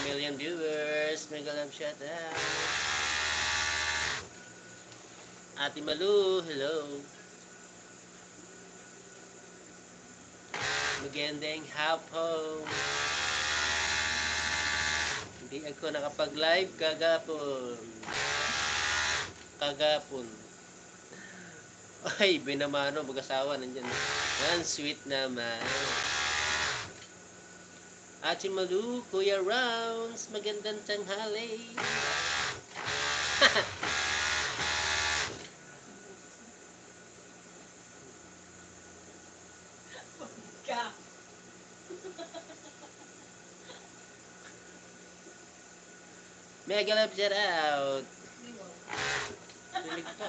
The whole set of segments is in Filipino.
million viewers. Mega love shout out. Ate Malu, hello. Magandang hapon. Hindi ako nakapag-live kagapon. Ay, binamano, mag-asawa nandyan. Yan, sweet naman. Ate Malu, Kuya Rounds, magandang tanghali. Mega love shout out. Pilig pa.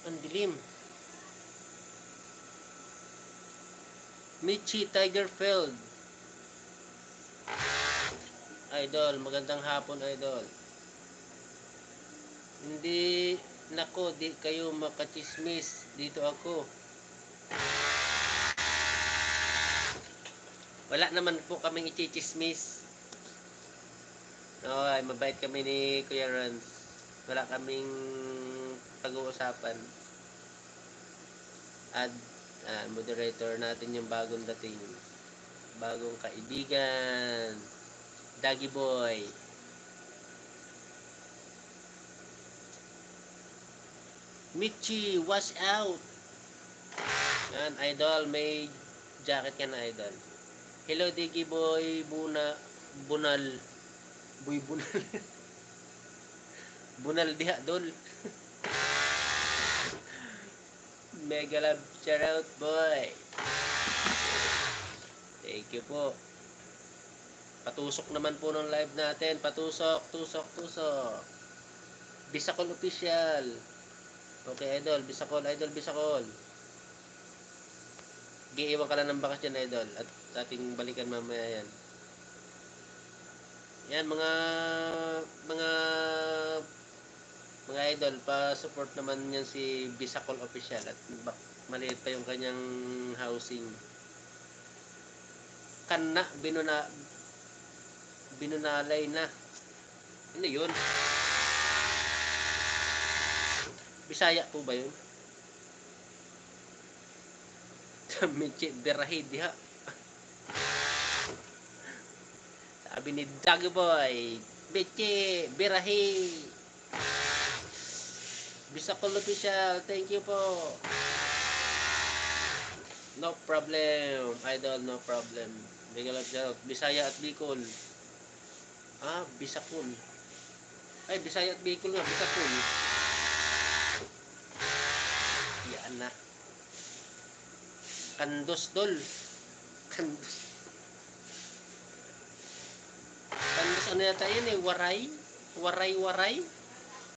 Ang dilim. Michi Tigerfield. Idol, magandang hapon, idol. Hindi, nako, di kayo makachismis. Dito ako. Wala naman po kaming ichichismis. Ay, mabait kami ni Kuya Rans. Wala kaming pag-uusapan. At moderator natin yung bagong dating. Bagong kaibigan. Daggy Boy. Michi, watch out. Yan, idol, may jacket ka na, idol. Hello, Daggy Boy. Bunal. Boy, bunal. Bunal diha, dol. Mega love, shout out, boy. Thank you po. Patusok naman po ng live natin. Patusok, tusok. Bisacol official. Okay, idol. Bisacol, idol, Bisacol. Giiwan ka lang ng bakas dyan, idol. At ating balikan mamaya yan. Yan, mga idol, pa-support naman yan si Bisacol official. At maliit pa yung kanyang housing. Kana, binunalay na. Ano yun? Bisaya po ba yun? Michi Berahi diha. Sabi ni Daggy Boy, Michi Berahi. Bisacol official, thank you po. No problem, idol, no problem. Mega love shout out. Bisaya at Bicol. Bisacol. Ay, Bisaya at Bicol nga, Bisacol. Yan na. Kandos, dol. Kandos. Kandos, ano yata yun eh? Waray?